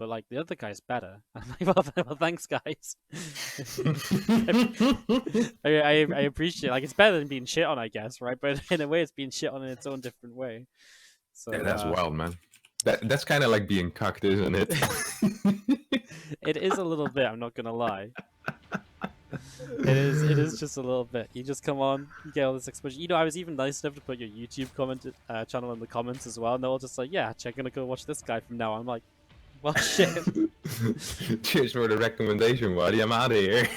but like the other guy's better. I'm like, well, thanks, guys. I appreciate, like, it's better than being shit on, I guess, right? But in a way, it's being shit on in its own different way. So Yeah, that's wild, man. That's kind of like being cucked, isn't it? it is a little bit. I'm not gonna lie. It is just a little bit. You just come on, you get all this exposure. You know, I was even nice enough to put your YouTube channel in the comments as well, and they're all just like, "Yeah, check, gonna go watch this guy from now on." I'm like, "Well, shit." Cheers for the recommendation, buddy. I'm out of here.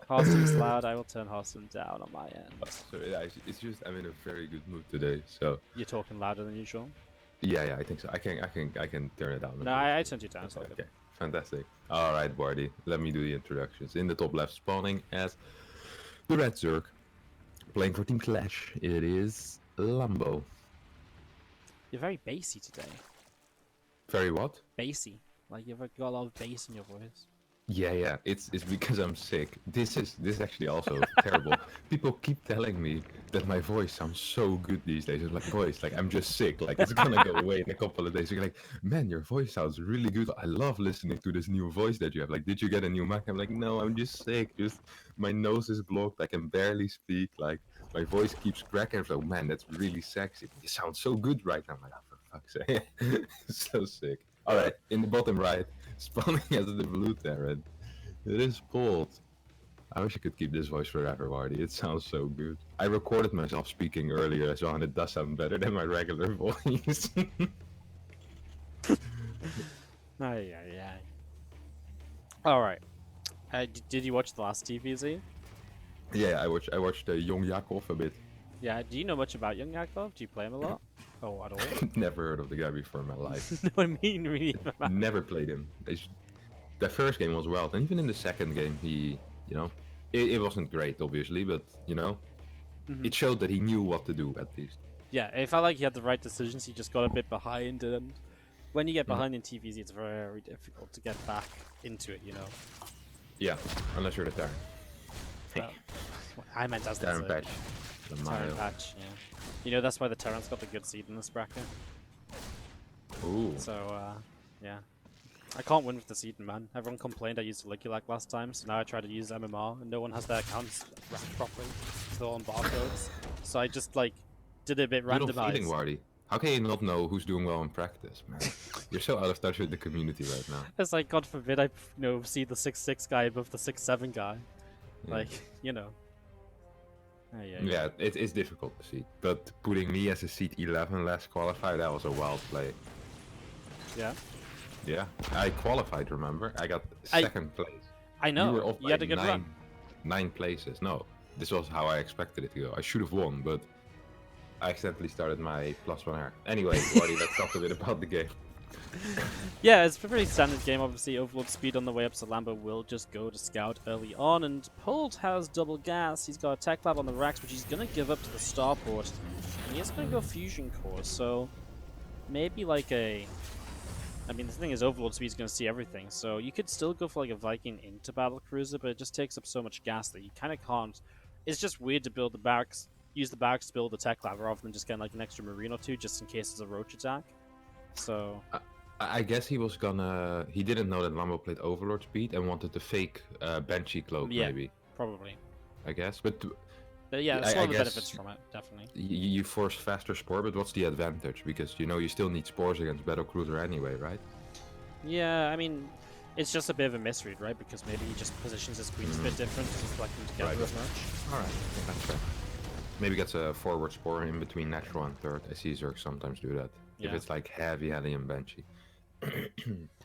Hostum's loud. I will turn Hostum down on my end. So yeah, it's just I'm in a very good mood today. So You're talking louder than usual. yeah, I think so. I can turn it down. No, I turned you down. It's all Okay, good. fantastic. All right, Wardy, let me do the introductions. In the top left, spawning as the Red Zerg, playing for Team Clash. It is Lambo. You're very bassy today. Very what? Bassy. Like you've got a lot of bass in your voice. Yeah. It's because I'm sick. This is actually also terrible. People keep telling me that my voice sounds so good these days. It's like, voice, like I'm just sick. Like it's gonna go away in a couple of days. You're like, man, your voice sounds really good. I love listening to this new voice that you have. Like, did you get a new mic? I'm like, no, I'm just sick. Just my nose is blocked. I can barely speak. Like my voice keeps cracking. So man, that's really sexy. You sound so good right now. I'm like, oh, for fuck's sake. So sick. All right, in the bottom right, spawning as the blue Terran. It is Polt. I wish I could keep this voice forever, Wardy. It sounds so good. I recorded myself speaking earlier as well, and it does sound better than my regular voice. Yeah. All right. Did you watch the last TvZ? Yeah, I watched Young Yakov a bit. Yeah. Do you know much about Young Yakov? Do you play him a lot? Oh, at all? Never heard of the guy before in my life. No, I mean really. Never played him. The first game was wild, and even in the second game, he, it wasn't great, obviously, but it showed that he knew what to do at least. Yeah, it felt like he had the right decisions. He just got a bit behind, and when you get behind in TvZ, it's very difficult to get back into it. Yeah, unless you're the Terran. Well, I meant as the Terran patch. Terran patch. Yeah. That's why the Terran's got the good seed in this bracket. Ooh. So, yeah. I can't win with the seed, man. Everyone complained I used Caligulac last time, so now I try to use MMR, and no one has their accounts ranked properly. It's all on barcodes. So I just, did it a bit randomized. Feeling, Wardy. How can you not know who's doing well in practice, man? You're so out of touch with the community right now. It's like, God forbid I, see the 6'6" guy above the 6'7" guy. Yeah. Yeah, it is difficult to see. But putting me as a seed 11 last qualifier, that was a wild play. Yeah. Yeah, I qualified, remember? I got second place. I know. You were off you had a good run. 9 places. No, this was how I expected it to go. I should have won, but I accidentally started my +1R. Anyway, Wardy, let's talk a bit about the game. Yeah, it's a pretty standard game. Obviously, overload speed on the way up, so Lambo will just go to scout early on. And Polt has double gas. He's got a tech lab on the racks, which he's going to give up to the starport. And he's going to go fusion core, so maybe I mean, the thing is, overload speed is going to see everything, so you could still go for a Viking into battle cruiser, but it just takes up so much gas that you kind of can't. It's just weird to build the barracks, use the barracks to build the tech lab, rather than just getting an extra marine or two, just in case it's a roach attack. So I guess he was gonna. He didn't know that Lambo played overlord speed and wanted to fake Banshee cloak, maybe. Probably. I guess, but. Yeah, that's one of the benefits from it, definitely. You force faster spore, but what's the advantage? Because, you still need spores against battlecruiser anyway, right? Yeah, I mean, it's just a bit of a misread, right? Because maybe he just positions his queens a bit different, doesn't select them together as much. Alright, that's fair. Maybe gets a forward spore in between natural and third. I see Zerg sometimes do that. If it's heavy Helium Banshee.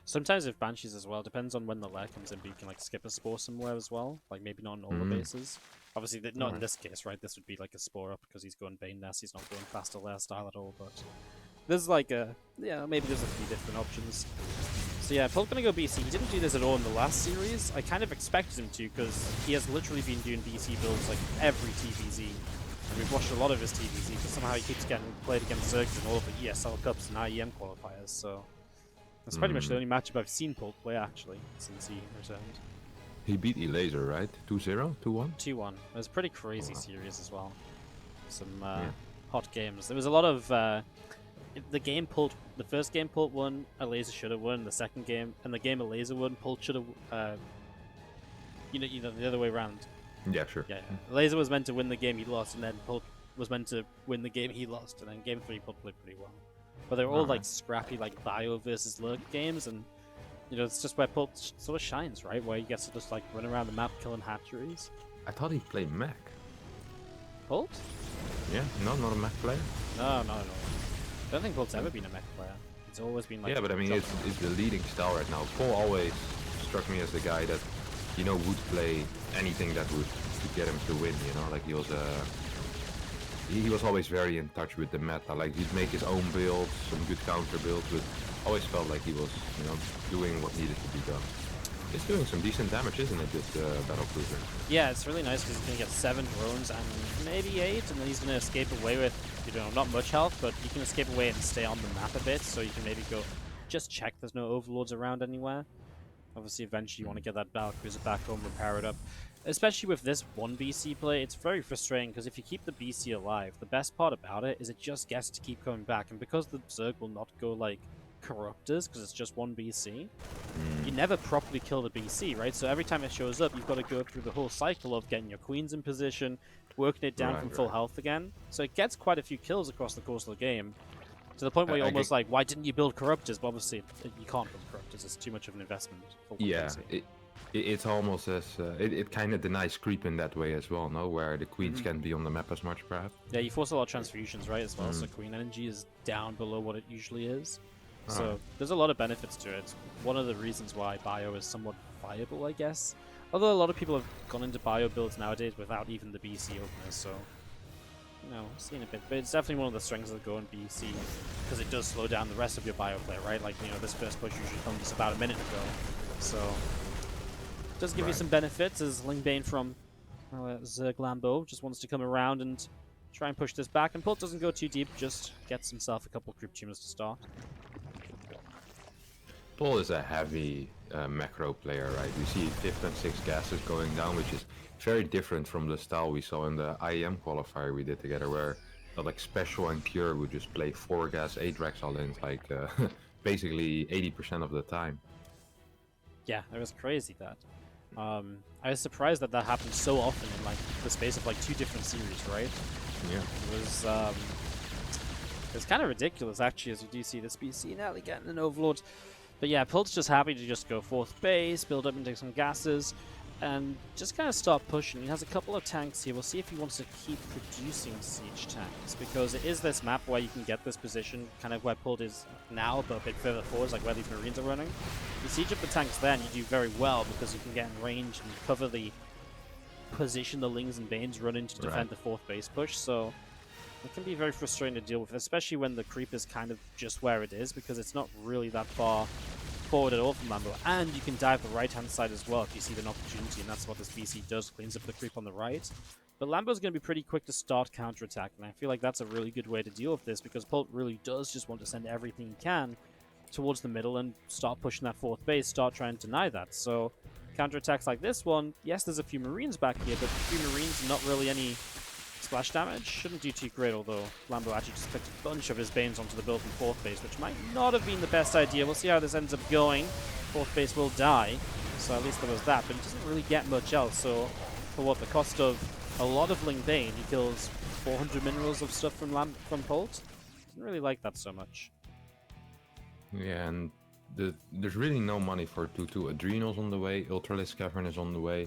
Sometimes with Banshees as well, depends on when the lair comes in, but you can skip a spore somewhere as well. Maybe not on all the bases. Obviously, not in this case, right? This would be a spore up because he's going Bane Nest. He's not going faster lair style at all. But there's maybe there's a few different options. So yeah, Polt gonna go BC. He didn't do this at all in the last series. I kind of expected him to because he has literally been doing BC builds every TvZ. And we've watched a lot of his TvZ because somehow he keeps getting played against Zergs in all of the ESL Cups and IEM qualifiers. So that's pretty much the only matchup I've seen Polt play actually since he returned. He beat Elaser, right? 2-0? 2-1? 2-1. It was a pretty crazy series as well. Some hot games. There was a lot of the game Polt, the first game Polt won, a laser should have won. The second game, and the game a laser won, Polt should have. You know the other way around. Yeah, sure. Yeah, Laser was meant to win the game he lost, and then Polt was meant to win the game he lost, and then game 3 Polt played pretty well. But they're all like scrappy, like bio versus lurk games, and you know it's just where Polt sort of shines, right? Where he gets to just like run around the map killing hatcheries. I thought he played mech. Polt? Yeah, no, not a mech player. No. I don't think Polt's ever been a mech player. It's always been like. Yeah, but I mean, it's the leading style right now. Paul always struck me as the guy that, you know, would play anything that would get him to win. You know, like he was always very in touch with the meta. Like he'd make his own builds, some good counter builds, but always felt like he was, you know, doing what needed to be done. It's doing some decent damage, isn't it, this battle cruiser? Yeah, it's really nice because he's going to get 7 drones and maybe 8, and then he's going to escape away with, you know, not much health, but you can escape away and stay on the map a bit, so you can maybe go just check there's no overlords around anywhere. Obviously, eventually you want to get that battle cruiser back home, repair it up. Especially with this one BC play, it's very frustrating because if you keep the BC alive, the best part about it is it just gets to keep coming back, and because the Zerg will not go like corruptors because it's just one BC, you never properly kill the BC, right? So every time it shows up, you've got to go through the whole cycle of getting your queens in position, working it down from full health again. So it gets quite a few kills across the course of the game, to the point where you're almost like, why didn't you build corruptors? But obviously, you can't build corruptors. It's too much of an investment for one BC. It's almost as it kind of denies creep in that way as well, no? Where the queens can't be on the map as much, perhaps. Yeah, you force a lot of transfusions, right? As well, so queen energy is down below what it usually is. So there's a lot of benefits to it. One of the reasons why bio is somewhat viable, I guess. Although a lot of people have gone into bio builds nowadays without even the BC openers, so you know, seeing a bit. But it's definitely one of the strengths of going BC because it does slow down the rest of your bio play, right? Like, you know, this first push usually comes about a minute ago, so it does give you some benefits. As Lingbane from Zerg Lambo just wants to come around and try and push this back, and Polt doesn't go too deep, just gets himself a couple of creep tumors to start. Paul is a heavy macro player, right? We see 5th and 6th gases going down, which is very different from the style we saw in the IEM qualifier we did together, where like Special and Cure would just play 4 gas, 8 Rexall-ins, like basically 80% of the time. Yeah, it was crazy that. I was surprised that that happened so often in like the space of like 2 different series, right? Yeah. It was kind of ridiculous actually, as you do see this BC now getting an overlord. But yeah, Polt's just happy to just go 4th base, build up and take some gases, and just kind of start pushing. He has a couple of tanks here. We'll see if he wants to keep producing siege tanks, because it is this map where you can get this position, kind of where Polt is now, but a bit further forward, like where these Marines are running. You siege up the tanks there, and you do very well, because you can get in range and cover the position the Lings and Banes run into to defend the 4th base push, so it can be very frustrating to deal with, especially when the creep is kind of just where it is, because it's not really that far forward at all from Lambo. And you can dive the right-hand side as well if you see an opportunity, and that's what this BC does, cleans up the creep on the right. But Lambo's going to be pretty quick to start counterattack, and I feel like that's a really good way to deal with this, because Polt really does just want to send everything he can towards the middle and start pushing that 4th base, start trying to deny that. So counterattacks like this one, yes, there's a few Marines back here, but a few Marines, not really any splash damage. Shouldn't do too great, although Lambo actually just picked a bunch of his Banes onto the build from 4th base, which might not have been the best idea. We'll see how this ends up going. 4th base will die, so at least there was that, but he doesn't really get much else. So for what, the cost of a lot of Ling Bane, he kills 400 minerals of stuff from Polt. Didn't really like that so much. Yeah, and there's really no money for 2-2. Adrenals on the way, Ultralisk Cavern is on the way.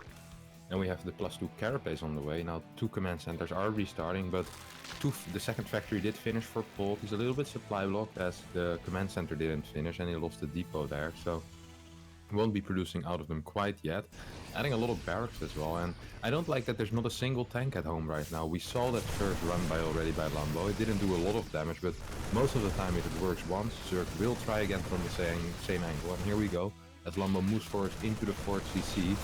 And we have the +2 Carapace on the way. Now 2 command centers are restarting, but the second factory did finish for Polt. He's a little bit supply blocked as the command center didn't finish and he lost the depot there. So he won't be producing out of them quite yet. Adding a lot of barracks as well. And I don't like that there's not a single tank at home right now. We saw that first run already by Lambo. It didn't do a lot of damage, but most of the time if it works once, Zerg will try again from the same angle. And here we go. As Lambo moves forward into the 4th CC,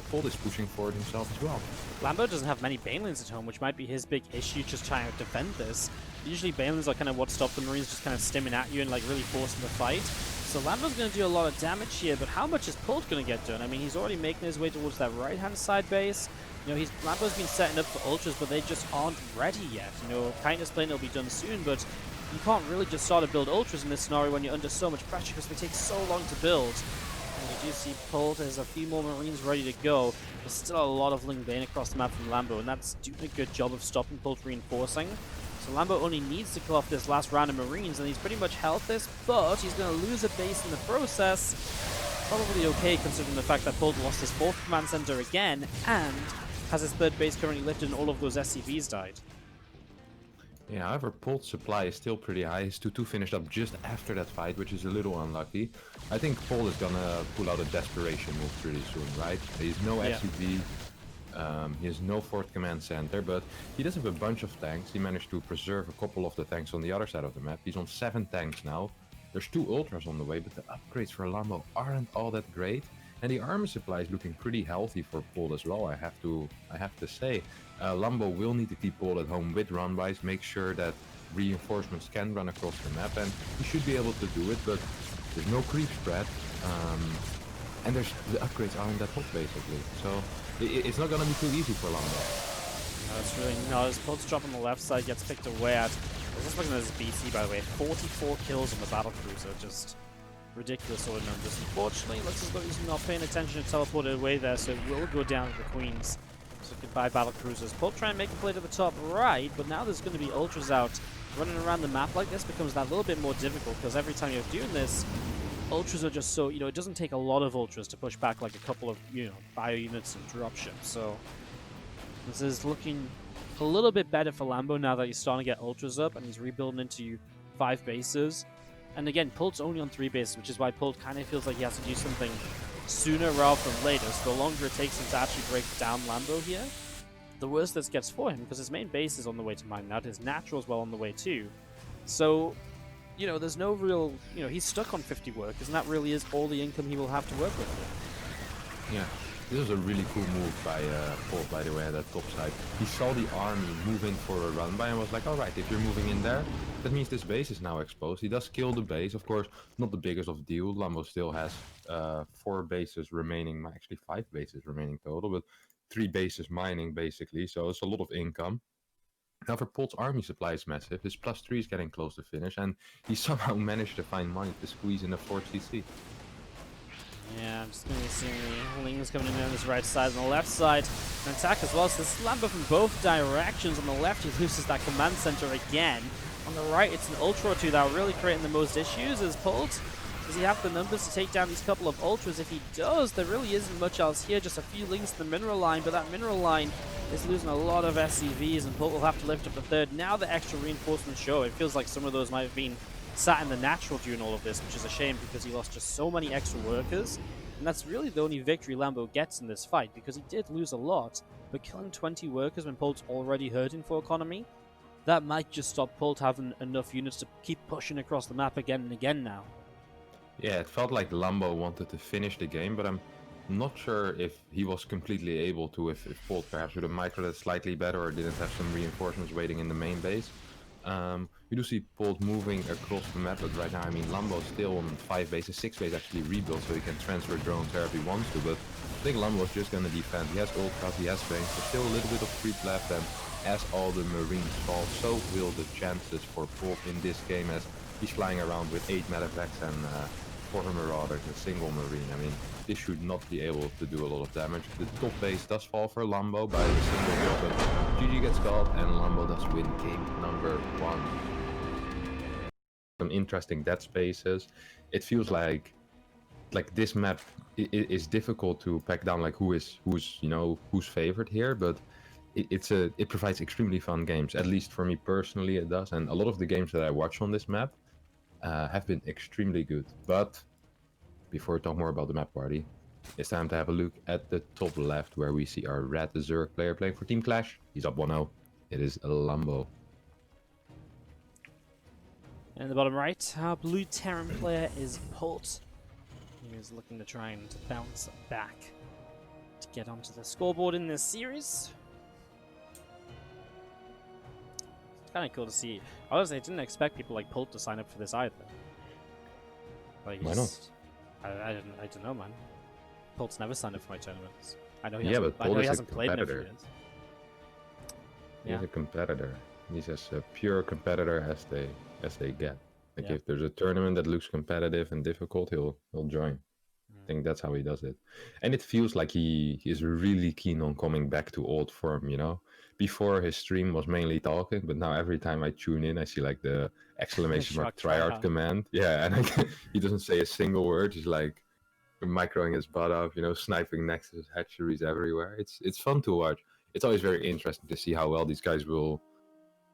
Polt is pushing forward himself as well. Lambo doesn't have many Banelings at home, which might be his big issue, just trying to defend this. Usually Banelings are kind of what stop the Marines just kind of stimming at you and like really forcing the fight. So Lambo's going to do a lot of damage here, but how much is Polt going to get done? I mean, he's already making his way towards that right-hand side base. You know, Lambo's been setting up for Ultras, but they just aren't ready yet. You know, Kindness Plane will be done soon, but you can't really just start to build ultras in this scenario when you're under so much pressure because they take so long to build. And you do see Polt has a few more Marines ready to go. There's still a lot of Ling Bane across the map from Lambo, and that's doing a good job of stopping Polt reinforcing. So Lambo only needs to kill off this last round of Marines, and he's pretty much held this, but he's going to lose a base in the process. Probably okay considering the fact that Polt lost his 4th command center again, and has his 3rd base currently lifted and all of those SCVs died. Yeah, however, Polt's supply is still pretty high. His 2-2 finished up just after that fight, which is a little unlucky. I think Polt is gonna pull out a desperation move pretty soon, right? He has no SCV, he has no 4th command center, but he does have a bunch of tanks. He managed to preserve a couple of the tanks on the other side of the map. He's on 7 tanks now. There's 2 ultras on the way, but the upgrades for Lambo aren't all that great. And the armor supply is looking pretty healthy for Polt as well, I have to say. Lambo will need to keep Polt at home with run-bys, make sure that reinforcements can run across the map, and he should be able to do it, but there's no creep spread, and the upgrades aren't that hot basically, so it's not going to be too easy for Lambo. No, it's really not. As Polt's drop on the left side gets picked away at. I was just looking at his BC, by the way, 44 kills on the battlecruiser, just ridiculous sort of numbers. Unfortunately, looks as though he's not paying attention and teleported away there, so it will go down to the Queens. So goodbye battlecruisers. Polt trying to make a play to the top right, but now there's going to be ultras out. Running around the map like this becomes that little bit more difficult, because every time you're doing this, ultras are just so, it doesn't take a lot of ultras to push back like a couple of, bio units and dropships. So this is looking a little bit better for Lambo now that he's starting to get ultras up and he's rebuilding into 5 bases. And again, Polt's only on 3 bases, which is why Polt kind of feels like he has to do something sooner rather than later. So the longer it takes him to actually break down Lambo here, the worse this gets for him, because his main base is on the way to mine out, his natural as well on the way too. So, there's no real, he's stuck on 50 workers, and that really is all the income he will have to work with here. Yeah. This was a really cool move by Polt, by the way, at that top side. He saw the army moving for a run-by and was like, alright, if you're moving in there, that means this base is now exposed. He does kill the base, of course, not the biggest of deal. Lambo still has 4 bases remaining, actually 5 bases remaining total, but 3 bases mining, basically, so it's a lot of income. However, Polt's army supply is massive, his +3 is getting close to finish, and he somehow managed to find money to squeeze in a 4th CC. Yeah, I'm just going to be seeing the Lings coming in on his right side and the left side. An attack as well, so this is Lambo from both directions. On the left, he loses that command center again. On the right, it's an ultra or 2 that are really creating the most issues. As Polt, does he have the numbers to take down these couple of ultras? If he does, there really isn't much else here. Just a few links to the mineral line, but that mineral line is losing a lot of SCVs, and Polt will have to lift up the 3rd. Now the extra reinforcements show. It feels like some of those might have been sat in the natural during all of this, which is a shame because he lost just so many extra workers. And that's really the only victory Lambo gets in this fight, because he did lose a lot, but killing 20 workers when Polt's already hurting for economy, that might just stop Polt having enough units to keep pushing across the map again and again now. Yeah, it felt like Lambo wanted to finish the game, but I'm not sure if he was completely able to, if Polt perhaps would have microed it slightly better or didn't have some reinforcements waiting in the main base. We do see Polt moving across the map, but right now, Lambo is still on 5 bases, 6 bases actually rebuilt, so he can transfer drones wherever he wants to, but I think Lambo is just going to defend. He has ultras, he has banks, there's still a little bit of creep left, and as all the Marines fall, so will the chances for Polt in this game, as he's flying around with 8 medevacs and 4 Marauders, a single Marine. This should not be able to do a lot of damage. The top base does fall for Lambo by a single kill, but GG gets called and Lambo does win game number 1. Some interesting dead spaces. It feels like this map is difficult to pack down, like who's favored here, but it provides extremely fun games. At least for me personally, it does, and a lot of the games that I watch on this map have been extremely good. But before we talk more about the map party, it's time to have a look at the top left, where we see our Red Zerg player playing for Team Clash. He's up 1-0. It is Lambo. And in the bottom right, our blue Terran player is Polt. He is looking to try and bounce back to get onto the scoreboard in this series. It's kind of cool to see. Honestly, I didn't expect people like Polt to sign up for this either. Like, why not? I don't know, man. Polt's never signed up for my tournaments. I know he yeah, hasn't, but Polt is hasn't a played in a few competitor. years. He's a competitor. He's as a pure competitor as they get. Like Yeah. if there's a tournament that looks competitive and difficult, he'll join. I think that's how he does it. And it feels like he is really keen on coming back to old form, you know? Before his stream was mainly talking, but now every time I tune in, I see like the exclamation mark Shock tryhard tryhard. command. Yeah, and he doesn't say a single word. He's like microing his butt off, you know, sniping next to his hatcheries everywhere. It's fun to watch. It's always very interesting to see how well these guys will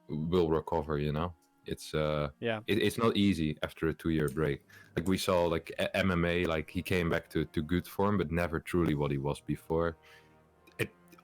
recover, you know? It's Yeah. it's not easy after a 2-year break. Like we saw like MMA, like he came back to good form, but never truly what he was before.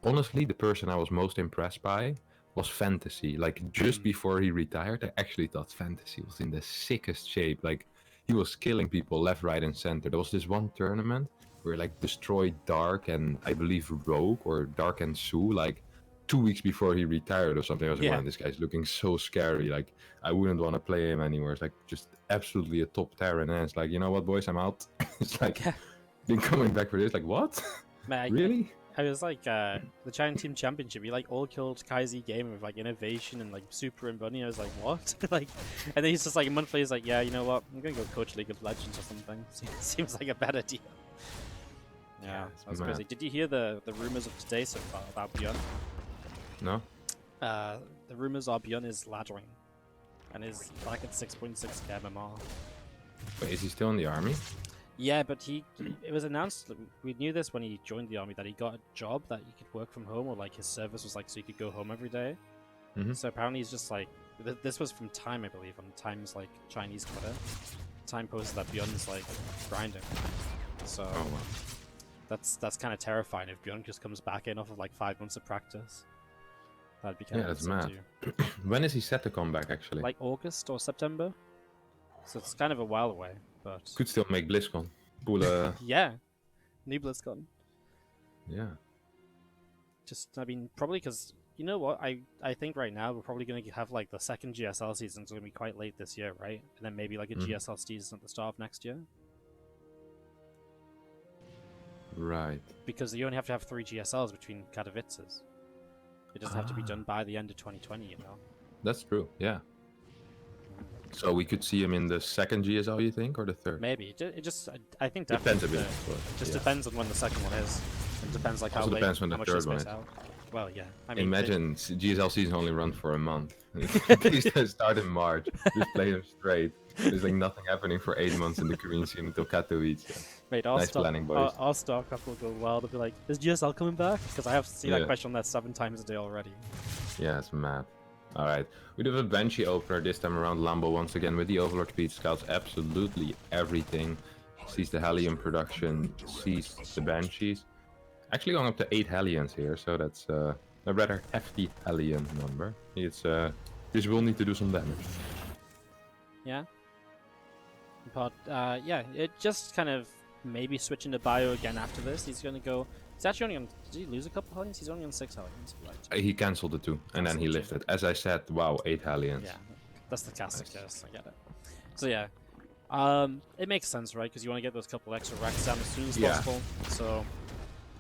Honestly, the person I was most impressed by was Fantasy. Like just before he retired, I actually thought Fantasy was in the sickest shape. Like he was killing people left, right, and center. There was this one tournament where like destroyed Dark and I believe Rogue or Dark and Sue like 2 weeks before he retired or something. I was like, Yeah. man, this guy's looking so scary. Like I wouldn't want to play him anywhere. It's like just absolutely a top Terran. And it's like, you know what, boys, I'm out. It's like been coming back for this. Like what? Man, Really? I was like, the China Team Championship, he like all killed Kaizi Gamer with like innovation and like Super and Bunny. I was like, what? Like, and then he's just like a month later, he's like, yeah, you know what? I'm gonna go coach League of Legends or something. Seems like a better deal. Yeah, that's crazy. Did you hear the rumors of today so far about Bjorn? No. The rumors are Bjorn is laddering and is back at 6.6 MMR. Wait, is he still in the army? Yeah, but it was announced, we knew this when he joined the army, that he got a job that he could work from home, or like his service was like so he could go home every day. So apparently he's just like, this was from Time, I believe, on Time's like Chinese Twitter. Time posted that Bjorn's like grinding. So that's kind of terrifying if Bjorn just comes back in off of like 5 months of practice. That'd be kind of that's insane mad. too. When is he set to come back actually? Like August or September. So it's kind of a while away, but Could still make BlizzCon. Pull yeah, new BlizzCon. Yeah. Just, I mean, probably because, you know what, I think right now we're probably going to have like the second GSL season, it's going to be quite late this year, right? And then maybe like a GSL season at the start of next year. Right. Because you only have to have 3 GSLs between Katowice's. It doesn't have to be done by the end of 2020, you know? That's true, yeah. So we could see him in the second GSL, you think, or the third? Maybe. It just, I think Depends definitely. a bit. But, Just yeah. depends on when the second one is. It depends like Also how depends when how the much third they one space is. out. Well, yeah. I mean, Imagine GSL season only run for a month. Please start in March. Just play them straight. There's like nothing happening for 8 months in the Korean scene until Katowice. Mate, Nice planning, boys. Our StarCraft will go wild. They'll be like, is GSL coming back? Because I have to see that question on that 7 times a day already. Yeah, it's mad. Alright, we do have a Banshee opener this time around. Lambo once again with the Overlord speed, scouts absolutely everything. Sees the Hellion production, sees the Banshees. Actually going up to 8 Hellions here, so that's a rather hefty Hellion number. It's this will need to do some damage. Yeah. But, yeah, it just kind of maybe switching to Bio again after this. He's going to go... He's actually only on... Did he lose a couple Hellions? He's only on 6 Hellions. Right. He cancelled the 2, and then he lifted. As I said, wow, 8 Hellions. Yeah, that's the casting curse. I get it. So yeah, it makes sense, right? Because you want to get those couple extra racks down as soon as possible. So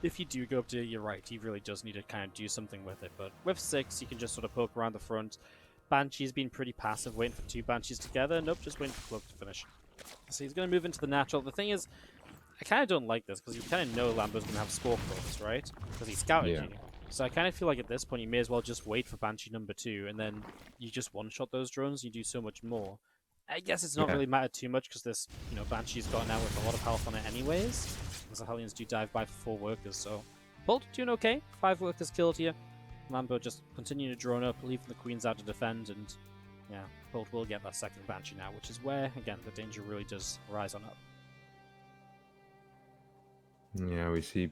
if you do go up to, you're right, he really does need to kind of do something with it. But with 6, you can just sort of poke around the front. Banshee's been pretty passive, waiting for 2 Banshees together. Nope, just waiting for Cloak to finish. So he's going to move into the natural. The thing is, I kind of don't like this, because you kind of know Lambo's going to have Spore Cloaks, right? Because he scouted you. So I kind of feel like at this point you may as well just wait for Banshee number 2, and then you just one-shot those drones, you do so much more. I guess it's not really mattered too much, because this, you know, Banshee's gotten out with a lot of health on it anyways. Because the Hellions do dive by for 4 workers, so... Polt, doing okay. 5 workers killed here. Lambo just continuing to drone up, leaving the Queens out to defend, and... yeah, Polt will get that second Banshee now, which is where, again, the danger really does rise on up. Yeah, we see.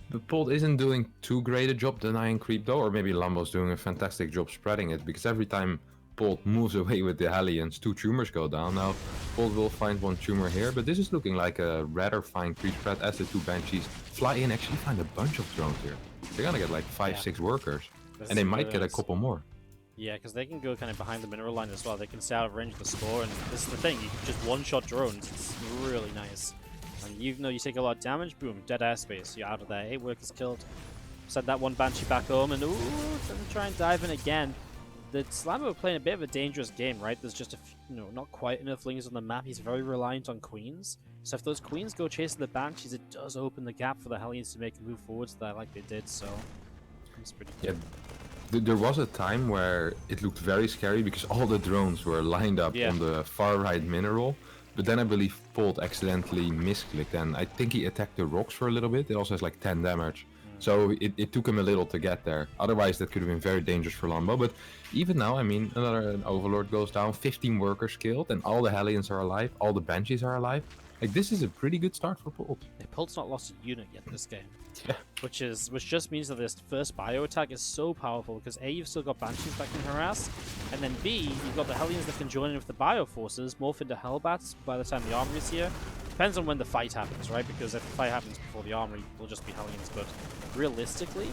But Polt isn't doing too great a job denying creep though, or maybe Lambo's doing a fantastic job spreading it, because every time Polt moves away with the Hellions, 2 tumors go down. Now, Polt will find 1 tumor here, but this is looking like a rather fine creep spread as the 2 Banshees fly in, actually find a bunch of drones here. They're gonna get like 5-6 workers, and they might get a couple more. Yeah, because they can go kind of behind the mineral line as well. They can stay out of range of the Spore, and this is the thing, you can just one-shot drones. It's really nice. And even though you take a lot of damage, boom, dead airspace, you're out of there. 8 workers killed. Send that 1 Banshee back home, and ooh, gonna try and dive in again. Lambo playing a bit of a dangerous game, right? There's just not quite enough lings on the map. He's very reliant on queens. So if those queens go chasing the Banshees, it does open the gap for the Hellions to make a move forwards there like they did, so it's pretty good. Yeah, there was a time where it looked very scary because all the drones were lined up on the far right mineral. But then I believe Polt accidentally misclicked, and I think he attacked the rocks for a little bit. It also has like 10 damage. So it took him a little to get there. Otherwise, that could have been very dangerous for Lambo. But even now, I mean, another Overlord goes down, 15 workers killed, and all the Hellions are alive, all the Banshees are alive. Like, this is a pretty good start for Polt. Yeah, Polt's not lost a unit yet this game. Yeah. Which just means that this first bio attack is so powerful because A, you've still got Banshees that can harass, and then B, you've got the Hellions that can join in with the bio forces, morph into Hellbats by the time the armory is here. Depends on when the fight happens, right? Because if the fight happens before the armory, it'll just be Hellions, but realistically,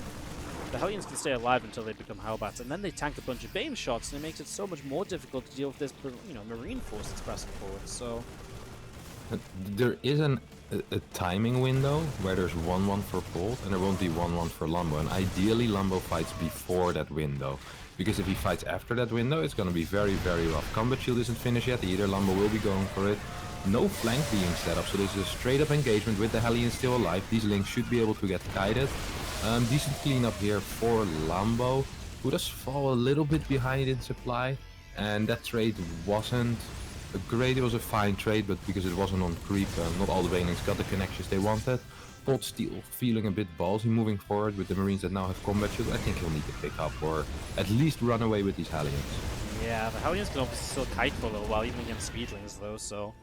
the Hellions can stay alive until they become Hellbats, and then they tank a bunch of Bane shots, and it makes it so much more difficult to deal with this, Marine force that's pressing forward, so... There is a timing window where there's 1-1 for Polt and there won't be 1-1 for Lambo, and ideally Lambo fights before that window, because if he fights after that window it's going to be very, very rough. Combat shield isn't finished yet either, Lambo will be going for it. No flank being set up, so this is a straight up engagement with the Hellions still alive. These links should be able to get guided. Decent cleanup here for Lambo, who does fall a little bit behind in supply, and that trade wasn't great. It was a fine trade, but because it wasn't on creep, not all the Banelings got the connections they wanted. Polt still feeling a bit ballsy moving forward with the Marines that now have combat shield. I think he'll need to pick up or at least run away with these Hellions. Yeah, the Hellions can obviously still kite for a little while, even against Speedlings though, so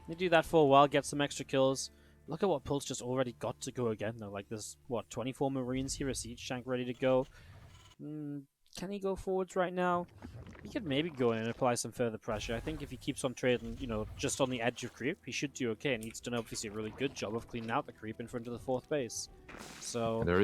they do that for a while, get some extra kills. Look at what Polt's just already got to go again though. Like there's, 24 Marines here, a siege tank ready to go. Can he go forwards right now? He could maybe go in and apply some further pressure. I think if he keeps on trading, just on the edge of creep, he should do okay. And he's done obviously a really good job of cleaning out the creep in front of the 4th base. So... there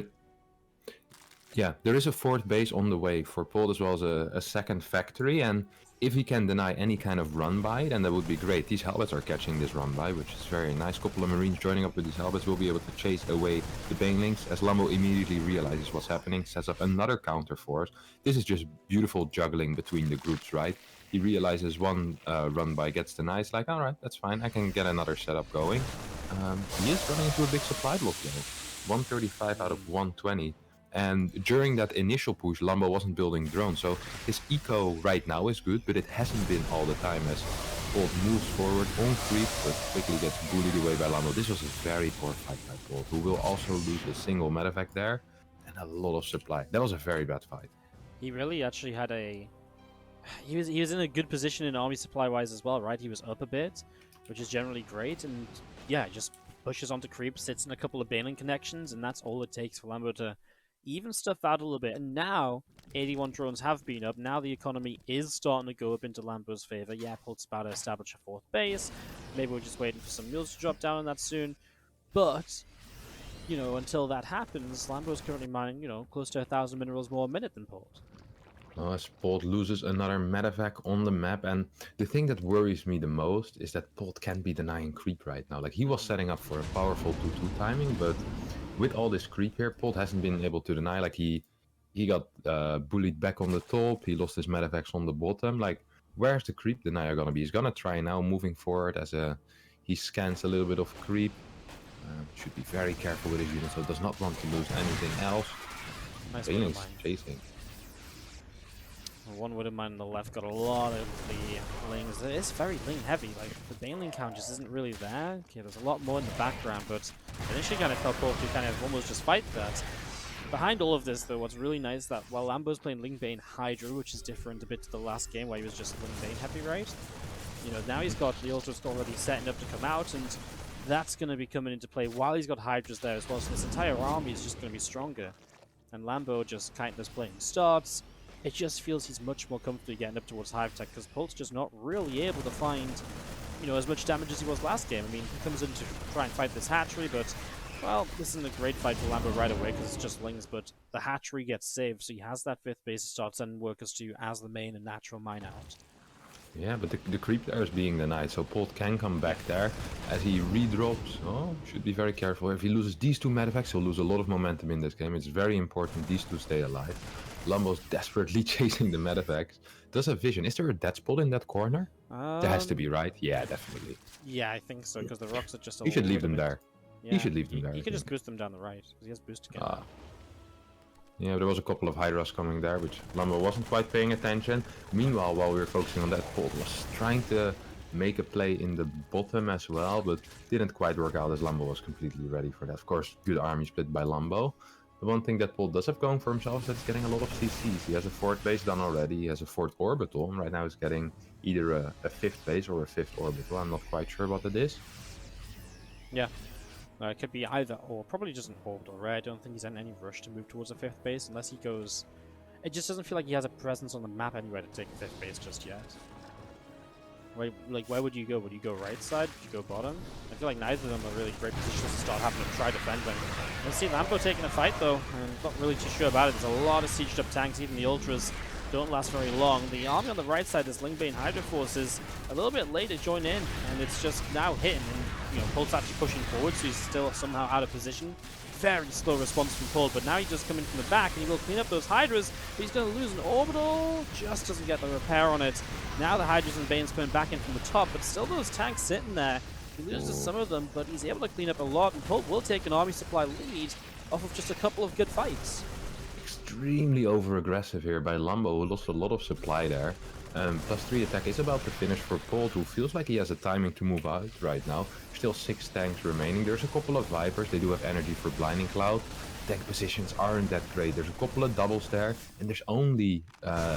is a 4th base on the way for Polt, as well as a 2nd factory, and if he can deny any kind of run-by, then that would be great. These Hellbats are catching this run-by, which is very nice. Couple of Marines joining up with these Hellbats will be able to chase away the Banelings, as Lambo immediately realizes what's happening, sets up another counter force. This is just beautiful juggling between the groups, right? He realizes one run-by gets denied, it's like, alright, that's fine, I can get another setup going. He is running into a big supply block though. 135 out of 120. And during that initial push, Lambo wasn't building drones, so his eco right now is good, but it hasn't been all the time as Polt moves forward on creep, but quickly gets bullied away by Lambo. This was a very poor fight by Polt, who will also lose a single medevac there, and a lot of supply. That was a very bad fight. He really actually had a... He was in a good position in army supply-wise as well, right? He was up a bit, which is generally great, and yeah, just pushes onto creep, sits in a couple of Baneling connections, and that's all it takes for Lambo to even stuff out a little bit. And now 81 drones have been up. Now the economy is starting to go up into Lambo's favor. Yeah, Polt's about to establish a 4th base. Maybe we're just waiting for some mules to drop down on that soon. But, until that happens, Lambo's currently mining, close to 1,000 minerals more a minute than Polt. Well, as Polt loses another medevac on the map, and the thing that worries me the most is that Polt can't be denying creep right now. Like, he was setting up for a powerful 2-2 timing, but with all this creep here, Polt hasn't been able to deny. Like, he got bullied back on the top, he lost his medevacs on the bottom. Like, where's the creep denier gonna be? He's gonna try now moving forward as he scans a little bit of creep. Should be very careful with his unit, so does not want to lose anything else. Nice chasing. One Wooden Mine on the left got a lot of the lings. It's very ling heavy. Like, the Baneling count just isn't really there. Okay, there's a lot more in the background, but initially kind of felt Polt to kind of almost just fight that. Behind all of this, though, what's really nice is that while Lambo's playing Ling Bane Hydra, which is different a bit to the last game where he was just Ling Bane heavy, right? Now he's got the Ultras already setting up to come out, and that's going to be coming into play while he's got Hydras there as well. So this entire army is just going to be stronger. And Lambo just kind of playing starts. It just feels he's much more comfortably getting up towards Hive Tech because Polt's just not really able to find, as much damage as he was last game. I mean, he comes in to try and fight this hatchery, but, well, this isn't a great fight for Lambo right away because it's just lings, but the hatchery gets saved, so he has that 5th base to start sending workers to as the main and natural mine out. Yeah, but the creep there is being denied, so Polt can come back there as he redrops. Oh, should be very careful. If he loses these 2 medevacs, he'll lose a lot of momentum in this game. It's very important these 2 stay alive. Lambo's desperately chasing the medevacs. Does have vision. Is there a dead spot in that corner? There has to be, right? Yeah, definitely. Yeah, I think so, because the rocks are just a He should little leave them bit... there. Yeah, He should leave them there. You I can just think. boost them down the right, because he has boost again. Yeah, there was a couple of Hydras coming there, which Lambo wasn't quite paying attention. Meanwhile, while we were focusing on that, Polt was trying to make a play in the bottom as well, but didn't quite work out as Lambo was completely ready for that. Of course, good army split by Lambo. The one thing that Polt does have going for himself is that he's getting a lot of CCs. He has a 4th base done already, he has a 4th orbital, and right now he's getting either a 5th base or a 5th orbital. I'm not quite sure what it is. Yeah. It could be either or, probably just an orbital, right? I don't think he's in any rush to move towards a 5th base unless he goes... It just doesn't feel like he has a presence on the map anywhere to take a 5th base just yet. Where would you go? Would you go right side? Would you go bottom? I feel like neither of them are really great positions to start having to try defending. Let's see Lambo taking a fight though. I'm not really too sure about it. There's a lot of sieged up tanks, even the ultras don't last very long. The army on the right side, this Lingbane Hydra force, is a little bit late to join in, and it's just now hitting. And Polt's actually pushing forward, so he's still somehow out of position. Very slow response from Polt, but now he's just coming from the back, and he will clean up those Hydras, but he's going to lose an orbital. Just doesn't get the repair on it. Now the Hydras and Banes coming back in from the top, but still those tanks sitting there. He loses some of them, but he's able to clean up a lot, and Polt will take an army supply lead off of just a couple of good fights. Extremely over-aggressive here by Lambo, who lost a lot of supply there. +3 attack is about to finish for Polt, who feels like he has a timing to move out right now. Still 6 tanks remaining. There's a couple of Vipers. They do have energy for Blinding Cloud. Tank positions aren't that great. There's a couple of doubles there, and there's only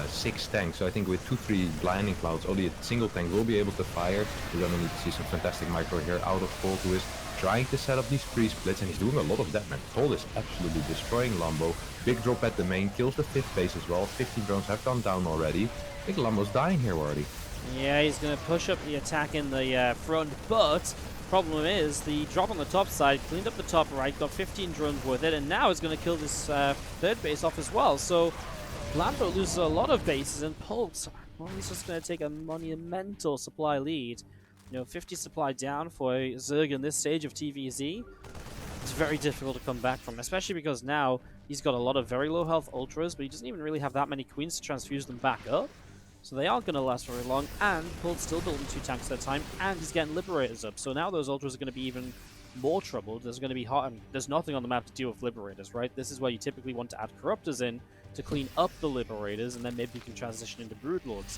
6 tanks. So I think with 2-3 Blinding Clouds, only a single tank will be able to fire. We're gonna need to see some fantastic micro here out of Polt, who is trying to set up these pre-splits, and he's doing a lot of damage. Polt is absolutely destroying Lambo. Big drop at the main, kills the 5th base as well. 15 drones have gone down already. I think Lambo's dying here, Wardy. Yeah, he's going to push up the attack in the front, but problem is the drop on the top side cleaned up the top right, got 15 drones worth it, and now is going to kill this 3rd base off as well. So Lambo loses a lot of bases, and Polt, well, he's just going to take a monumental supply lead. 50 supply down for Zerg in this stage of TvZ. It's very difficult to come back from, especially because now he's got a lot of very low health ultras, but he doesn't even really have that many queens to transfuse them back up. So they aren't going to last very long, and Polt's still building 2 tanks at a time, and he's getting Liberators up. So now those ultras are going to be even more troubled. There's going to be there's nothing on the map to deal with Liberators, right? This is where you typically want to add Corruptors in to clean up the Liberators, and then maybe you can transition into Broodlords.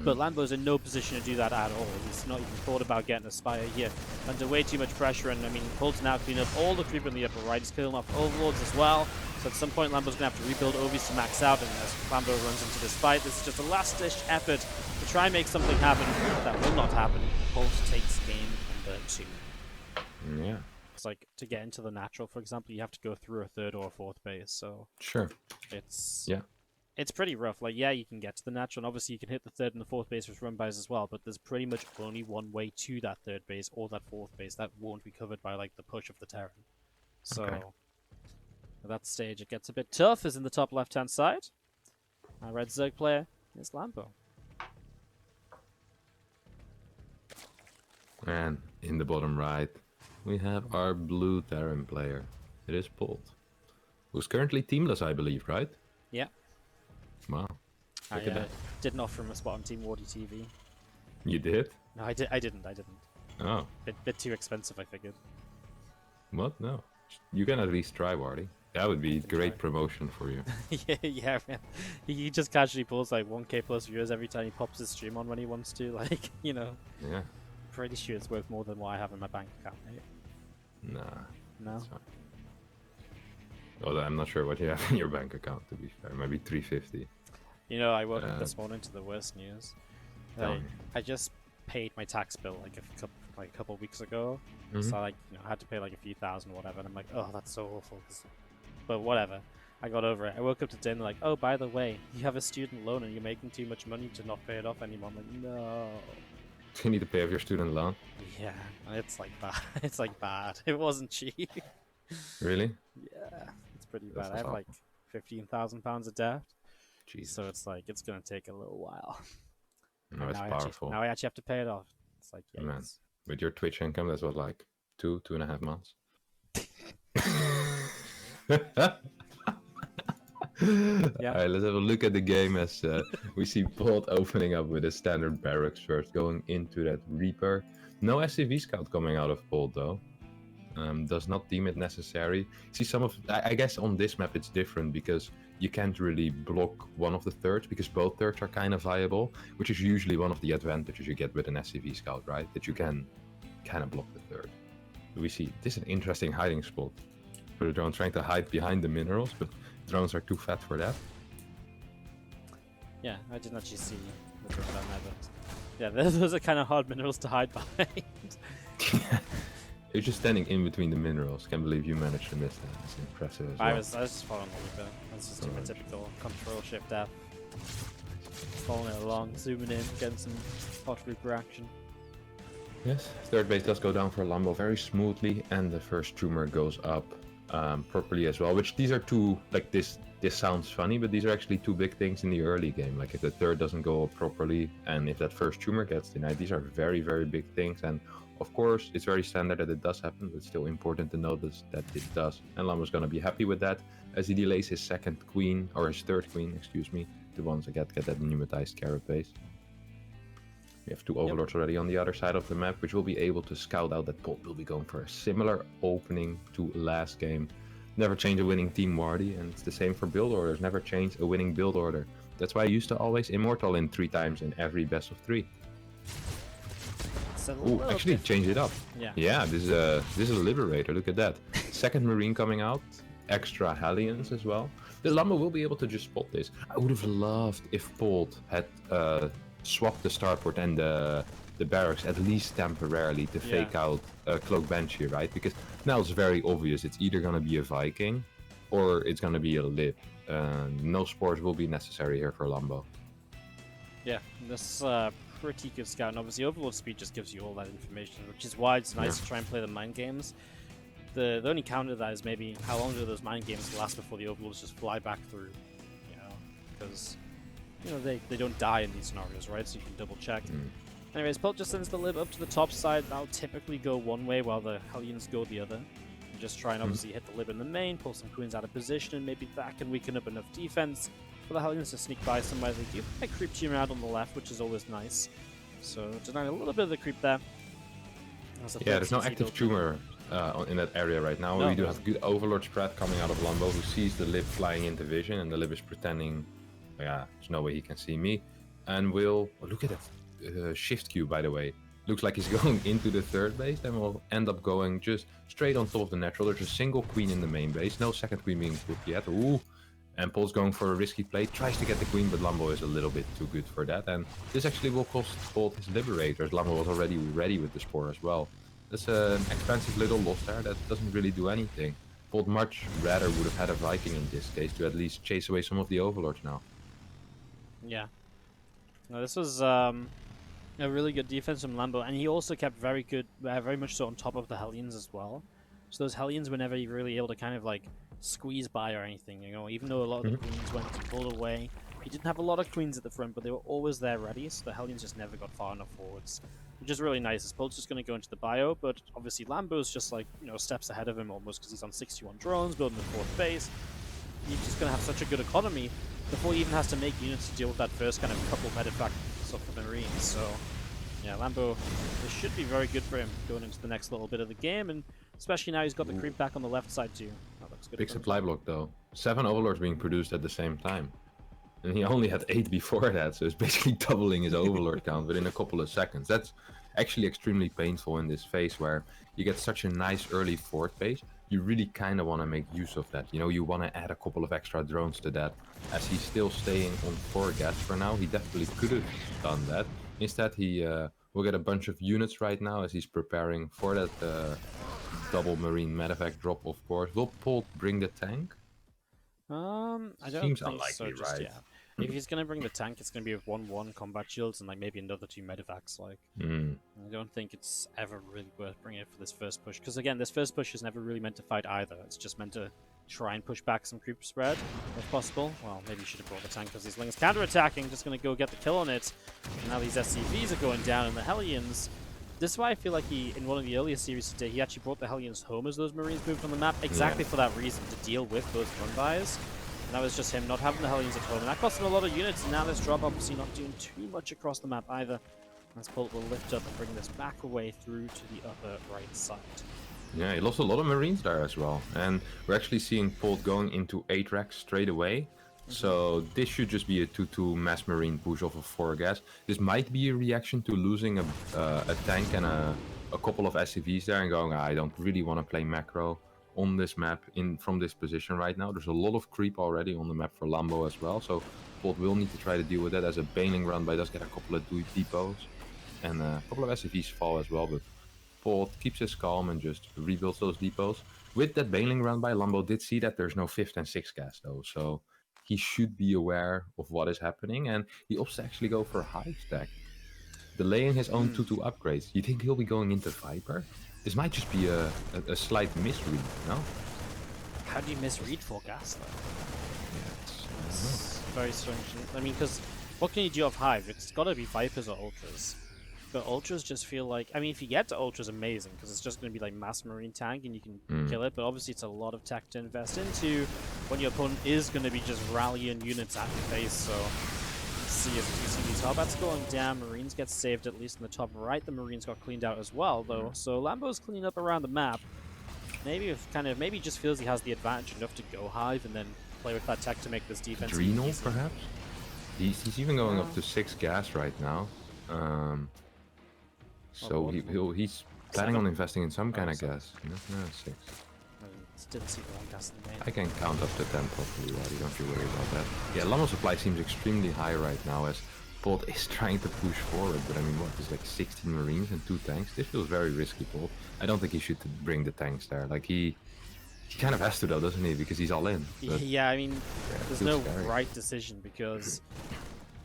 But Lambo's in no position to do that at all. He's not even thought about getting a Spire here. Under way too much pressure, and I mean, Polt's now cleaning up all the creep in the upper right. He's killing off Overlords as well. So at some point, Lambo's going to have to rebuild Ovis to max out, and as Lambo runs into this fight, this is just a last-ditch effort to try and make something happen. That will not happen. Polt takes game number 2. Yeah. It's like, to get into the natural, for example, you have to go through a 3rd or a 4th base, so... Sure. It's pretty rough. Like, yeah, you can get to the natural, and obviously you can hit the 3rd and the 4th base with run bys as well, but there's pretty much only one way to that 3rd base or that 4th base. That won't be covered by, like, the push of the Terran. So, at that stage, it gets a bit tough, is in the top left-hand side. Our red Zerg player is Lambo. And in the bottom right, we have our blue Terran player. It is Polt, who's currently teamless, I believe, right? Yeah. Wow. Look at that. Didn't offer him a spot on Team WardiTV. You did? No, I didn't. Oh. Bit too expensive, I figured. What? No. You can at least try, Wardy. That would be great promotion for you. yeah, man. He just casually pulls like 1k plus viewers every time he pops his stream on when he wants to. Like, Yeah. Pretty sure it's worth more than what I have in my bank account, mate. Nah. No? Well, I'm not sure what you have in your bank account, to be fair. Maybe 350. I woke up this morning to the worst news. I just paid my tax bill like a couple weeks ago. So I had to pay like a few thousand or whatever, and I'm like, oh, that's so awful. But whatever. I got over it. I woke up today and they're like, oh, by the way, you have a student loan and you're making too much money to not pay it off anymore. I'm like, no. You need to pay off your student loan? Yeah, it's like bad. It's like bad. It wasn't cheap. Really? Yeah, it's pretty bad. I have like £15,000 of debt. Jeez. So it's like, it's going to take a little while. No, it's powerful. Now I actually have to pay it off. It's like, yeah. Man, with your Twitch income, that's what, like 2.5 months? Yeah. Alright, let's have a look at the game as we see Polt opening up with a standard barracks first, going into that Reaper. No SCV scout coming out of Polt though. Does not deem it necessary. See, some of I guess on this map it's different because you can't really block one of the thirds because both thirds are kind of viable, which is usually one of the advantages you get with an SCV scout, right? That you can kind of block the third. We see this is an interesting hiding spot for the drone, trying to hide behind the minerals, but drones are too fat for that. Yeah, I didn't actually see the drone down there, but yeah, those are kind of hard minerals to hide behind. You're just standing in between the minerals. Can't believe you managed to miss that. It's impressive as well. I was just following the Reaper. That's just doing my typical control shift F. Following it along, zooming in, getting some hot Reaper action. Yes, third base does go down for Lambo very smoothly, and the first tumor goes up properly as well. Which these are two, like this sounds funny, but these are actually two big things in the early game. Like if the third doesn't go up properly, and if that first tumor gets denied, these are very, very big things. And of course, it's very standard that it does happen, but it's still important to notice that it does. And Lambo's gonna be happy with that, as he delays his second queen, or his third queen, excuse me, to once again get that pneumatized carrot base. We have two overlords already on the other side of the map, which will be able to scout out that Polt will be going for a similar opening to last game. Never change a winning team, Wardy, and it's the same for build orders. Never change a winning build order. That's why I used to always immortal in 3 times in every best of 3. Oh, actually, change it up. Yeah, this is a liberator. Look at that. Second marine coming out, extra Hellions as well. The Lambo will be able to just spot this. I would have loved if Polt had swapped the starport and the barracks at least temporarily to fake out Cloak Banshee, right? Because now it's very obvious. It's either gonna be a Viking or it's gonna be a Lib. No spores will be necessary here for Lambo. Yeah, this pretty good scout, and obviously Overlord Speed just gives you all that information, which is why it's nice to try and play the mind games. The only counter to that is maybe how long do those mind games last before the Overlords just fly back through, you know, because, you know, they don't die in these scenarios, right? So you can double check. Anyways, Polt just sends the Lib up to the top side. That'll typically go one way while the Hellions go the other. And just try and obviously hit the Lib in the main, pull some queens out of position, and maybe that can weaken up enough defense for the Hellions to sneak by somewhere. They do a creep team out on the left, which is always nice. So denying a little bit of the creep there. Yeah, there's no active tumor in that area right now. No, we do have good Overlord spread coming out of Lambo, who sees the Lib flying into vision, and the Lib is pretending, yeah, there's no way he can see me. And we'll look at that shift queue, by the way. Looks like he's going into the third base, then we'll end up going just straight on top of the natural. There's a single queen in the main base, no second queen being put yet. Ooh. And Polt's going for a risky play, tries to get the queen, but Lambo is a little bit too good for that. And this actually will cost Polt his liberators. Lambo was already ready with the spore as well. That's an expensive little loss there that doesn't really do anything. Polt much rather would have had a Viking in this case to at least chase away some of the Overlords now. Yeah. No, this was a really good defense from Lambo, and he also kept very much so on top of the Hellions as well. So those Hellions were never really able to kind of like squeeze by or anything, you know, even though a lot of the queens went to pull away. He didn't have a lot of queens at the front, but they were always there ready, so the Hellions just never got far enough forwards, which is really nice. Polt's just going to go into the bio, but obviously Lambo's just like, you know, steps ahead of him almost because he's on 61 drones, building the 4th base. He's just going to have such a good economy before he even has to make units to deal with that first kind of couple medefacts of the Marines. So, yeah, Lambo, this should be very good for him going into the next little bit of the game, and especially now he's got the creep back on the left side too. That looks good. Big supply block though. 7 Overlords being produced at the same time. And he only had 8 before that, so it's basically doubling his Overlord count within a couple of seconds. That's actually extremely painful in this phase where you get such a nice early 4th base. You really kind of want to make use of that. You know, you want to add a couple of extra drones to that. As he's still staying on 4 gas for now, he definitely could have done that. Instead, he will get a bunch of units right now as he's preparing for that double marine medevac drop, of course. Will Polt bring the tank? I don't Seems think unlikely, so, right? Yeah. If he's gonna bring the tank, it's gonna be with 1-1 combat shields and like maybe another 2 medevacs. Like, I don't think it's ever really worth bringing it for this first push, because again, this first push is never really meant to fight either. It's just meant to try and push back some creep spread if possible. Well, maybe you should have brought the tank because these Lings counter-attacking, just gonna go get the kill on it. And now these SCVs are going down, and the Hellions. This is why I feel like in one of the earlier series today, he actually brought the Hellions home as those Marines moved on the map, exactly for that reason, to deal with those run-bys. That was just him not having the Hellions at home, and that cost him a lot of units, and now this drop obviously not doing too much across the map either. As Polt will lift up and bring this back away through to the upper right side. Yeah, he lost a lot of Marines there as well. And we're actually seeing Polt going into 8 racks straight away. So this should just be a 2-2 mass Marine push off of 4 gas. This might be a reaction to losing a tank and a couple of SCVs there and going, I don't really want to play macro on this map from this position right now. There's a lot of creep already on the map for Lambo as well. So Polt will need to try to deal with that as a baneling run, but he does get a couple of depots. And a couple of SCVs fall as well, but Polt keeps his calm and just rebuilds those depots. With that baneling run by, Lambo did see that there's no 5th and 6th gas though, so he should be aware of what is happening, and he opts to actually go for high stack, delaying his own 2-2 upgrades. You think he'll be going into Viper? This might just be a slight misread, no? How do you misread 4 gas though? Yeah, it's very strange. I mean, because what can you do off Hive? It's got to be Vipers or Ultras. But Ultras just feel like, I mean, if you get to Ultras, amazing, because it's just going to be like mass Marine tank and you can kill it, but obviously it's a lot of tech to invest into when your opponent is going to be just rallying units at your face. So let's see if you see these Harbats going down. Marines get saved, at least in the top right. The Marines got cleaned out as well, though. So Lambo's cleaning up around the map. Maybe if maybe just feels he has the advantage enough to go Hive and then play with that tech to make this defense Adrenal, easy. perhaps? He's even going up to 6 gas right now. So he's planning on investing in some kind of gas. No, 6. Didn't see the one gas in the main. I can count up to 10 properly, Waddy, don't you worry about that. Yeah, Lambo supply seems extremely high right now as Polt is trying to push forward, but I mean, what, there's like 16 Marines and 2 tanks? This feels very risky, Polt. I don't think he should bring the tanks there. Like, he kind of has to though, doesn't he? Because he's all in. But, yeah, I mean, yeah, there's no right decision because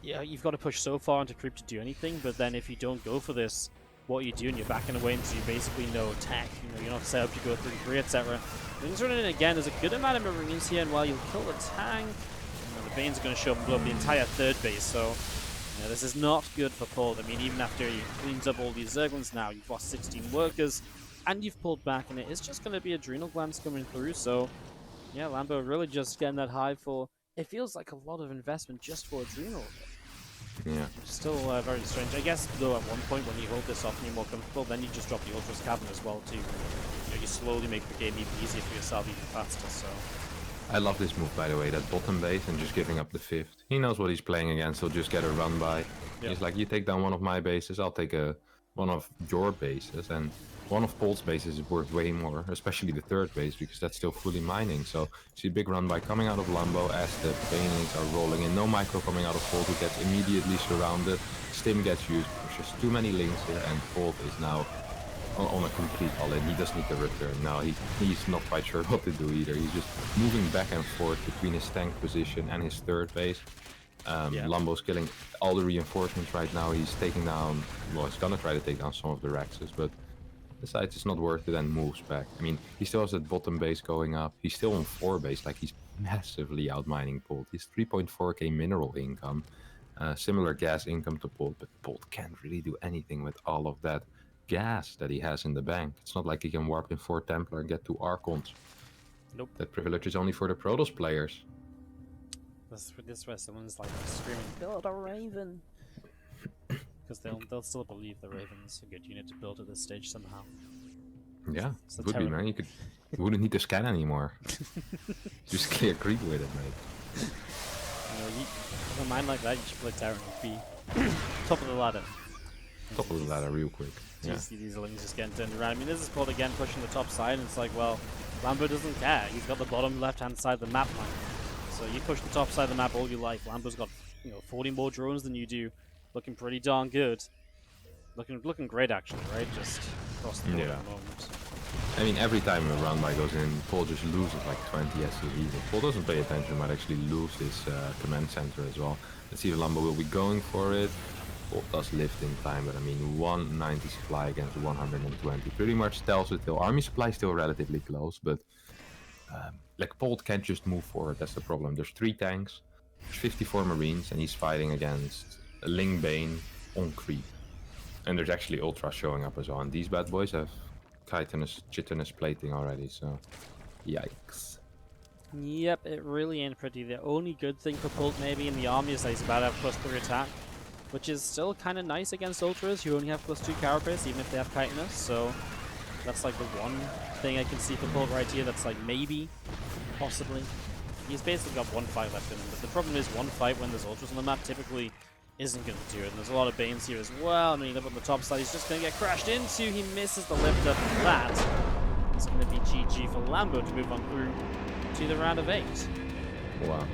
yeah, you've got to push so far into creep to do anything, but then if you don't go for this, what you do and you're backing away into basically no attack. You know, you're not set up, you go 3-3, etc. Things running in again, there's a good amount of Marines here, and while you'll kill the tank, you know, the Banes are going to show up and blow up the entire 3rd base, so yeah, this is not good for Polt. I mean, even after he cleans up all these Zerglings now, you've lost 16 workers, and you've pulled back, and it is just going to be Adrenal Glands coming through, so yeah, Lambo really just getting that high for, it feels like a lot of investment just for Adrenal. Yeah. Still very strange. I guess, though, at one point when you hold this off and you're more comfortable, then you just drop the Ultras Cavern as well, too. You slowly make the game even easier for yourself, even faster, so... I love this move, by the way, that bottom base and just giving up the 5th. He knows what he's playing against, he'll just get a run by. Yep. He's like, you take down one of my bases, I'll take one of your bases, and one of Polt's bases is worth way more, especially the 3rd base, because that's still fully mining. So, see a big run by coming out of Lambo as the banelings are rolling in. No micro coming out of Polt, who gets immediately surrounded. Stim gets used, there's just too many links here, and Polt is now on a complete all-in. He does need to return now. He's not quite sure what to do either. He's just moving back and forth between his tank position and his 3rd base. Lambo's killing all the reinforcements right now. He's taking down, well, he's gonna try to take down some of the Rexes, but decides it's not worth it and moves back. I mean, he still has that bottom base going up. He's still on 4 base, like he's massively outmining Polt. He's 3.4k mineral income, similar gas income to Polt, but Polt can't really do anything with all of that gas that he has in the bank. It's not like he can warp in 4 Templar and get 2 Archons. Nope. That privilege is only for the Protoss players. This where someone's like screaming, build a Raven! Because they'll still believe the Raven's a good unit to build at this stage somehow. Yeah, it would be, man. You wouldn't need to scan anymore. Just clear creep with it, mate. You know, with a mind like that, you should play Terran and be top of the ladder. Top of the ladder real quick. You see these links just getting turned around. I mean, this is Polt again pushing the top side, and it's like, well, Lambo doesn't care. He's got the bottom left-hand side of the map line. So you push the top side of the map all you like. Lambo's got, 40 more drones than you do. Looking pretty darn good. Looking great, actually, right? Just across the board at the moment. I mean, every time a round by goes in, Polt just loses like 20 SCV. If Polt doesn't pay attention, might actually lose his command center as well. Let's see if Lambo will be going for it. Polt does lift in time, but I mean, 190 supply against 120. Pretty much tells it. Army supply still relatively close, but like Polt can't just move forward. That's the problem. There's 3 tanks, there's 54 Marines, and he's fighting against a Ling Bane on creep. And there's actually Ultra showing up as well. And these bad boys have chitinous plating already, so yikes. Yep, it really ain't pretty. The only good thing for Polt maybe in the army is that he's about to have +3 attack, which is still kind of nice against Ultras who only have +2 carapace, even if they have chitinous. So that's like the one thing I can see for Polt right here that's like maybe, possibly. He's basically got one fight left in him, but the problem is one fight when there's Ultras on the map typically isn't going to do it. And there's a lot of Banes here as well. I mean, up on the top side, he's just going to get crashed into. He misses the lift up, and that is going to be GG for Lambo to move on through to the round of 8. Wow.